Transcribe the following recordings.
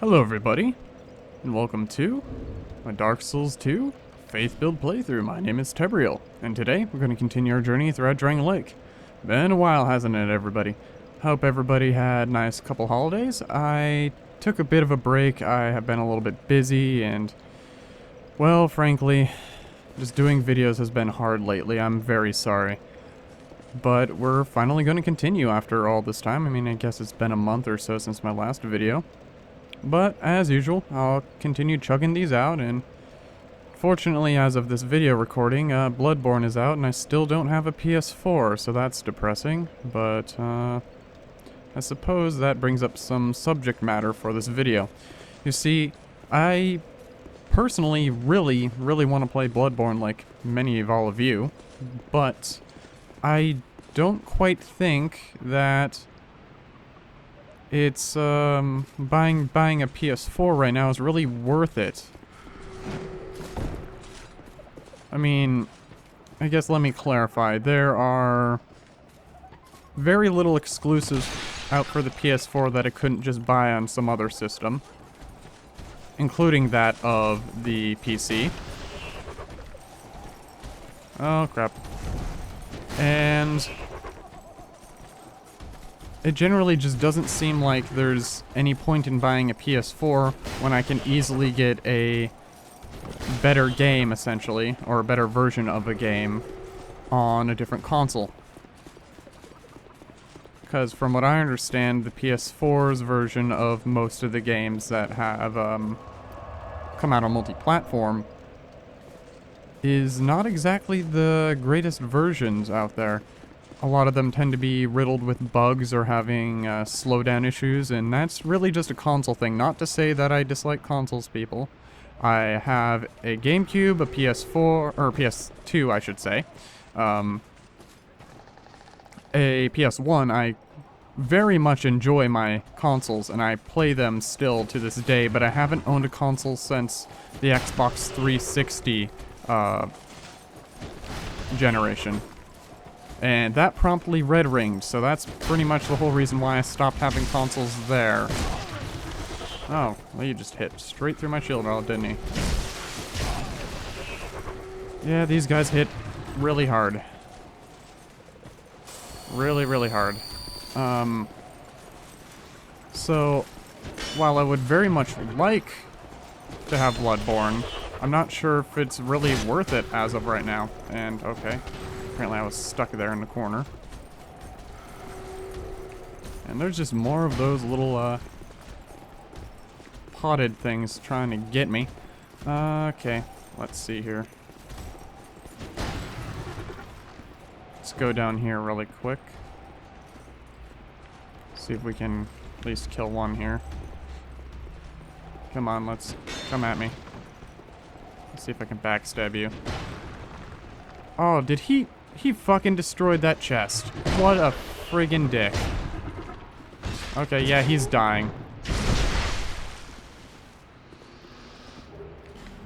Hello everybody, and welcome to my Dark Souls 2 Faith Build playthrough. My name is Tebriel, and today we're going to continue our journey throughout Dragon Lake. Been a while, hasn't it, everybody? Hope everybody had a nice couple holidays. I took a bit of a break. I have been a little bit busy, and, well, frankly, just doing videos has been hard lately. I'm very sorry. But we're finally going to continue after all this time. I mean, I guess it's been a month or so since my last video. But, as usual, I'll continue chugging these out, and fortunately, as of this video recording, Bloodborne is out, and I still don't have a PS4, so that's depressing. But, I suppose that brings up some subject matter for this video. You see, I personally really want to play Bloodborne like many of all of you, but I don't quite think that it's, buying a PS4 right now is really worth it. I mean, I guess let me clarify. There are very little exclusives out for the PS4 that I couldn't just buy on some other system, including that of the PC. Oh, crap. And it generally just doesn't seem like there's any point in buying a PS4 when I can easily get a better game, essentially, or a better version of a game on a different console. Because from what I understand, the PS4's version of most of the games that have come out on multi-platform is not exactly the greatest versions out there. A lot of them tend to be riddled with bugs or having slowdown issues, and that's really just a console thing. Not to say that I dislike consoles, people. I have a GameCube, a PS4, or PS2, I should say. A PS1. I very much enjoy my consoles, and I play them still to this day, but I haven't owned a console since the Xbox 360 generation. And that promptly red-ringed, so that's pretty much the whole reason why I stopped having consoles there. Oh, well, you just hit straight through my shield wall, didn't he? Yeah, these guys hit really hard. Really hard. So, while I would very much like to have Bloodborne, I'm not sure if it's really worth it as of right now. And, okay. Apparently I was stuck there in the corner. And there's just more of those little, potted things trying to get me. Okay, let's see here. Let's go down here really quick. See if we can at least kill one here. Come on, come at me. Let's see if I can backstab you. Oh, did he fucking destroyed that chest. What a friggin' dick. Okay, yeah, he's dying.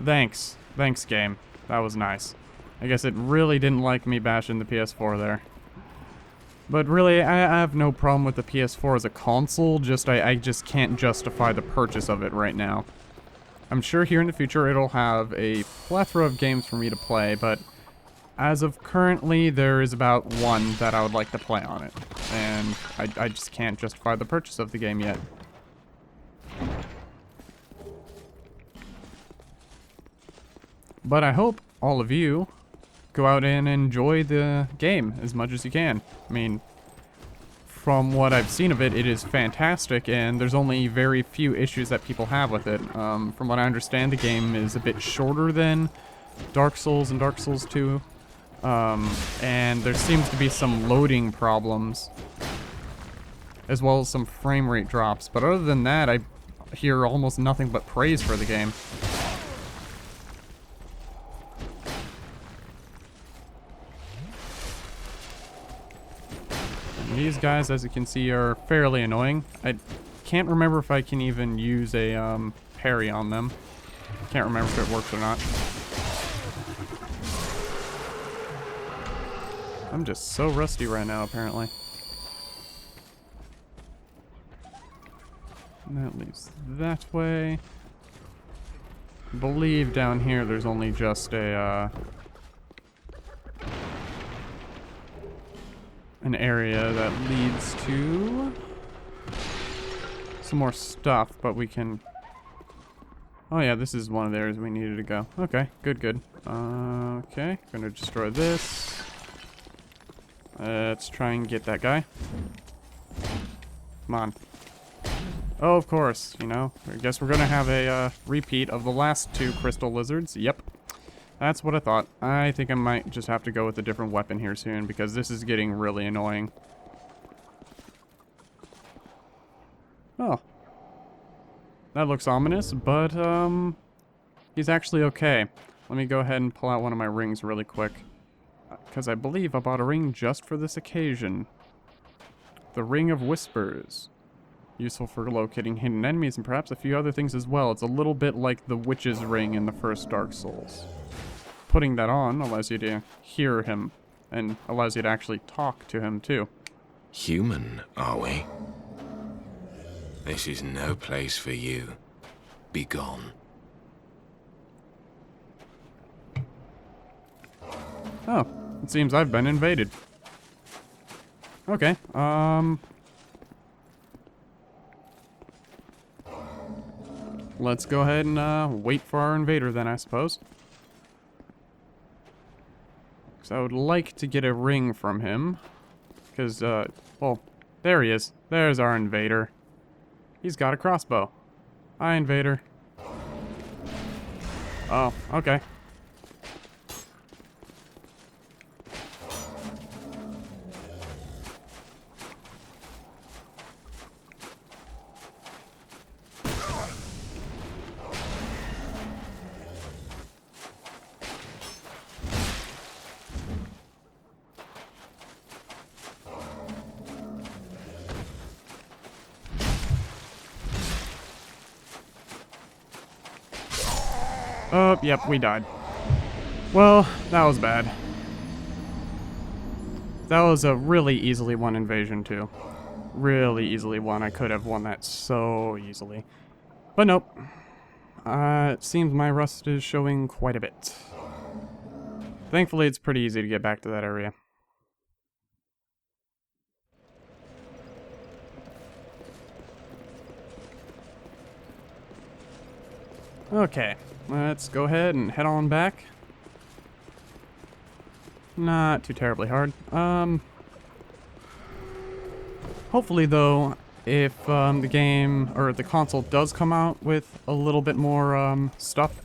Thanks. Thanks, game. That was nice. I guess it really didn't like me bashing the PS4 there. But really, I have no problem with the PS4 as a console, I just can't justify the purchase of it right now. I'm sure here in the future it'll have a plethora of games for me to play, but as of currently, there is about one that I would like to play on it, and I just can't justify the purchase of the game yet. But I hope all of you go out and enjoy the game as much as you can. I mean, from what I've seen of it, it is fantastic, and there's only very few issues that people have with it. From what I understand, the game is a bit shorter than Dark Souls and Dark Souls 2. And there seems to be some loading problems, as well as some frame rate drops. But other than that, I hear almost nothing but praise for the game. And these guys, as you can see, are fairly annoying. I can't remember if I can even use a parry on them. Can't remember if it works or not. I'm just so rusty right now, apparently. And that leads that way. I believe down here there's only just a, an area that leads to some more stuff, but we can... Oh yeah, this is one of the areas we needed to go. Okay, good, good. Okay, gonna destroy this. Let's try and get that guy. Come on. Oh, of course, you know. I guess we're gonna have a repeat of the last two crystal lizards. Yep. That's what I thought. I think I might just have to go with a different weapon here soon, because this is getting really annoying. Oh. That looks ominous, but, he's actually okay. Let me go ahead and pull out one of my rings really quick. Because I believe I bought a ring just for this occasion. The Ring of Whispers. Useful for locating hidden enemies and perhaps a few other things as well. It's a little bit like the Witch's Ring in the first Dark Souls. Putting that on allows you to hear him, and allows you to actually talk to him too. Human, are we? This is no place for you. Be gone. Oh, it seems I've been invaded. Okay, let's go ahead and wait for our invader then, I suppose. Because I would like to get a ring from him. Because, well, there he is. There's our invader. He's got a crossbow. Hi, invader. Oh, okay. Oh, yep, we died. Well, that was bad. That was a really easily won invasion, too. Really easily won. I could have won that so easily. But nope. It seems my rust is showing quite a bit. Thankfully, it's pretty easy to get back to that area. Okay, let's go ahead and head on back. Not too terribly hard. Hopefully though, if the game, or the console does come out with a little bit more stuff,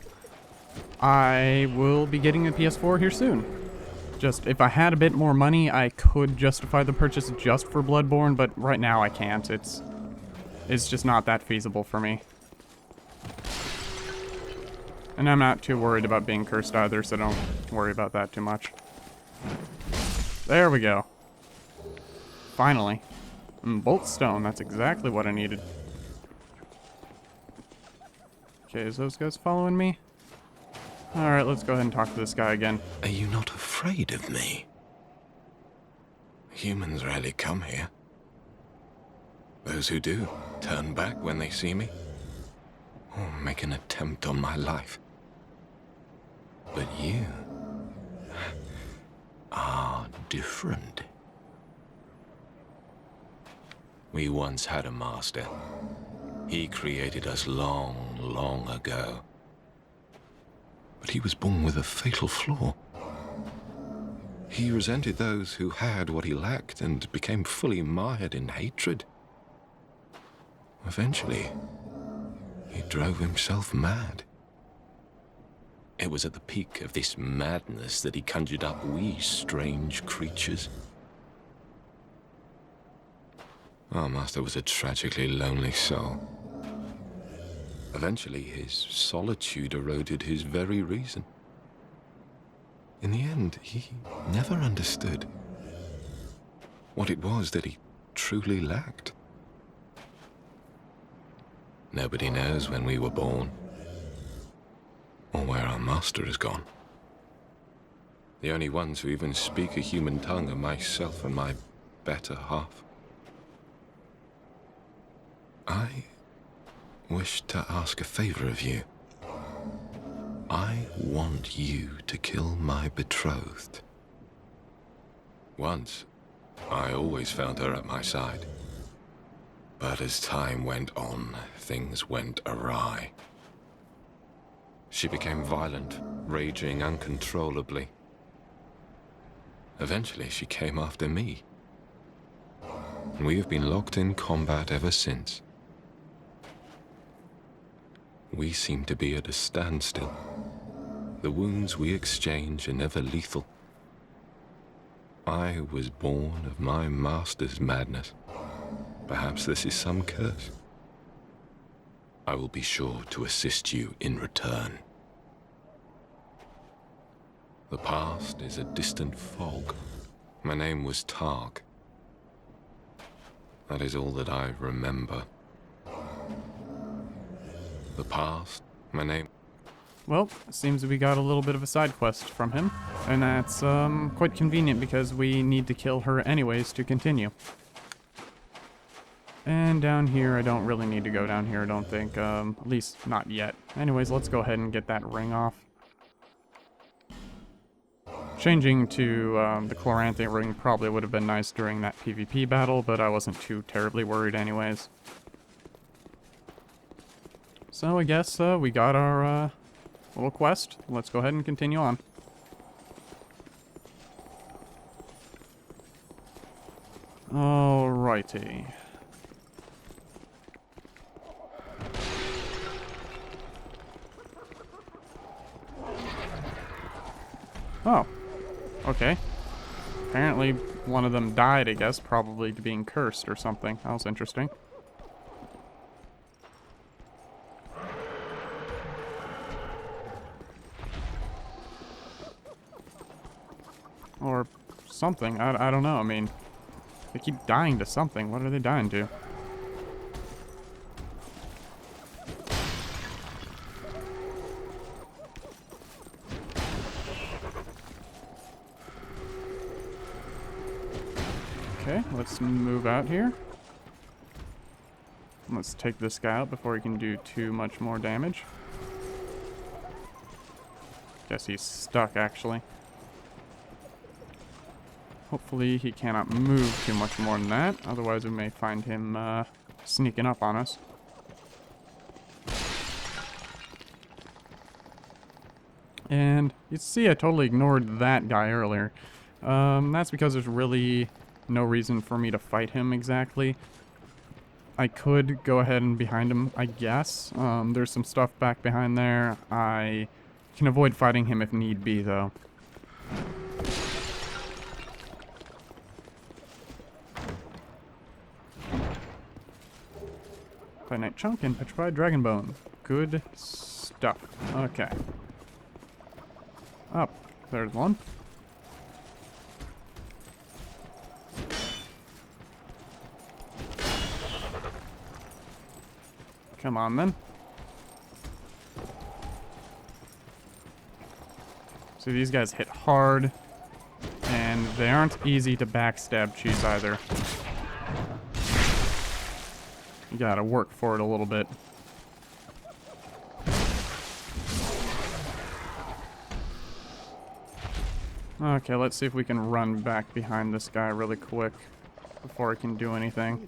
I will be getting a PS4 here soon. Just, if I had a bit more money, I could justify the purchase just for Bloodborne, but right now I can't. It's just not that feasible for me. And I'm not too worried about being cursed either, so don't worry about that too much. There we go. Finally. Bolt stone, that's exactly what I needed. Okay, is those guys following me? Alright, let's go ahead and talk to this guy again. Are you not afraid of me? Humans rarely come here. Those who do turn back when they see me, or make an attempt on my life. But you are different. We once had a master. He created us long, long ago. But he was born with a fatal flaw. He resented those who had what he lacked and became fully mired in hatred. Eventually, he drove himself mad. It was at the peak of this madness that he conjured up we strange creatures. Our master was a tragically lonely soul. Eventually, his solitude eroded his very reason. In the end, he never understood what it was that he truly lacked. Nobody knows when we were born, or where our master has gone. The only ones who even speak a human tongue are myself and my better half. I wish to ask a favor of you. I want you to kill my betrothed. Once, I always found her at my side. But as time went on, things went awry. She became violent, raging uncontrollably. Eventually, she came after me. And we have been locked in combat ever since. We seem to be at a standstill. The wounds we exchange are never lethal. I was born of my master's madness. Perhaps this is some curse. I will be sure to assist you in return. The past is a distant fog. My name was Targ. That is all that I remember. The past, my name... Well, seems we got a little bit of a side quest from him, and that's quite convenient because we need to kill her anyways to continue. And down here, I don't really need to go down here, I don't think, at least not yet. Anyways, let's go ahead and get that ring off. Changing to the Chloranthe ring probably would have been nice during that PvP battle, but I wasn't too terribly worried anyways. So I guess we got our little quest. Let's go ahead and continue on. Alrighty. Oh. Okay. Apparently one of them died, I guess, probably to being cursed or something. That was interesting. Or something. I don't know. I mean, they keep dying to something. What are they dying to? Okay, let's move out here. Let's take this guy out before he can do too much more damage. Guess he's stuck, actually. Hopefully he cannot move too much more than that. Otherwise we may find him sneaking up on us. And you see I totally ignored that guy earlier. That's because there's really no reason for me to fight him exactly. I could go ahead and behind him, I guess. There's some stuff back behind there. I can avoid fighting him if need be, though. Finite chunk and petrified dragon bone. Good stuff. Okay. Up. There's one. Come on, then. So these guys hit hard, and they aren't easy to backstab cheese either. You gotta work for it a little bit. Okay, let's see if we can run back behind this guy really quick before he can do anything.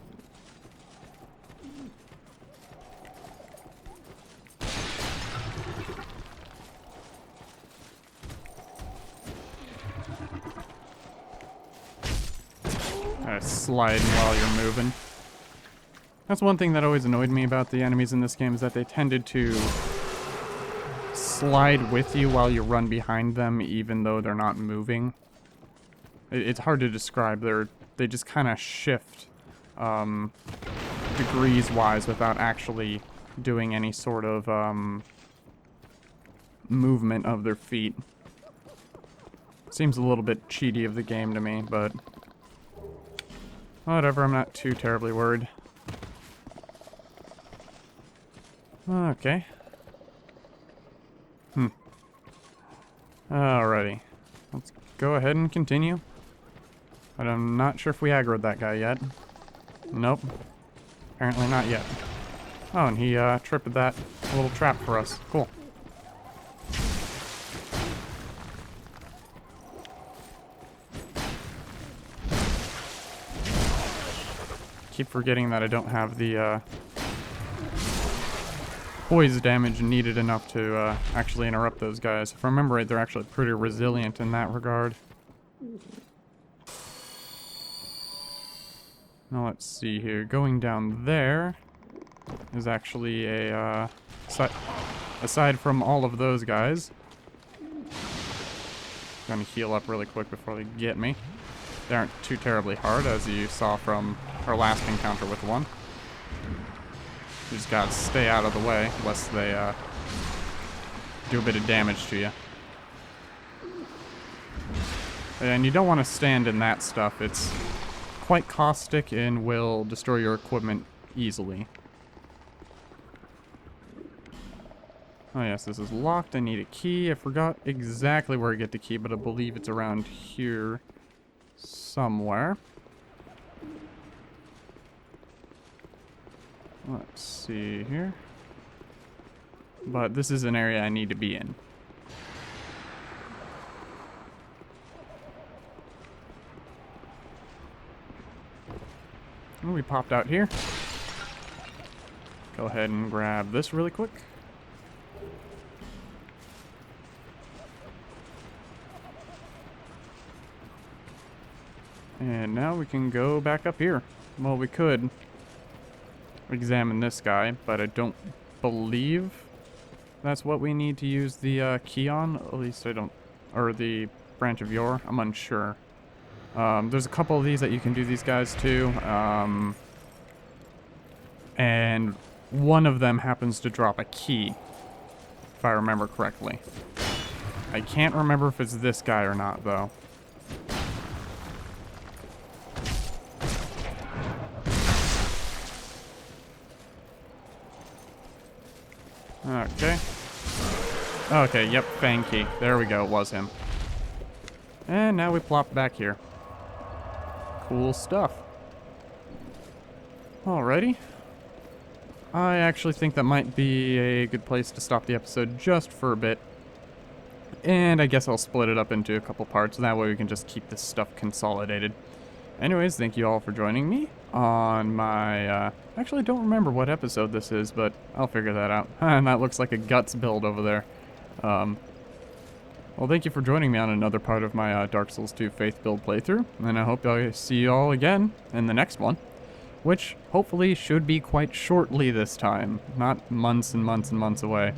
Sliding while you're moving. That's one thing that always annoyed me about the enemies in this game, is that they tended to slide with you while you run behind them, even though they're not moving. It's hard to describe. They just kind of shift degrees-wise without actually doing any sort of movement of their feet. Seems a little bit cheaty of the game to me, but whatever, I'm not too terribly worried. Okay. Alrighty. Let's go ahead and continue. But I'm not sure if we aggroed that guy yet. Nope. Apparently not yet. Oh, and he tripped that little trap for us. Cool. Keep forgetting that I don't have the poise damage needed enough to actually interrupt those guys. If I remember right, they're actually pretty resilient in that regard. Now let's see here. Going down there is actually a aside from all of those guys. Gonna heal up really quick before they get me. They aren't too terribly hard, as you saw from our last encounter with one. You just gotta stay out of the way, lest they do a bit of damage to you. And you don't want to stand in that stuff. It's quite caustic and will destroy your equipment easily. Oh yes, this is locked. I need a key. I forgot exactly where I get the key, but I believe it's around here somewhere. Let's see here. But this is an area I need to be in. Oh, we popped out here. Go ahead and grab this really quick. And now we can go back up here. Well, we could examine this guy, but I don't believe that's what we need to use the key on. At least I don't, or the branch of yore. I'm unsure. There's a couple of these that you can do these guys too. And one of them happens to drop a key, if I remember correctly. I can't remember if it's this guy or not, though. Okay. Okay, yep, Fang Key. There we go, it was him. And now we plop back here. Cool stuff. Alrighty. I actually think that might be a good place to stop the episode just for a bit. And I guess I'll split it up into a couple parts. That way we can just keep this stuff consolidated. Anyways, thank you all for joining me on my, actually I don't remember what episode this is, but I'll figure that out. And that looks like a guts build over there. Well, thank you for joining me on another part of my Dark Souls 2 Faith Build playthrough, and I hope I see you all again in the next one, which hopefully should be quite shortly this time, not months and months and months away.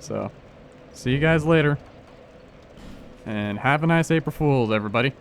So, see you guys later, and have a nice April Fool's, everybody.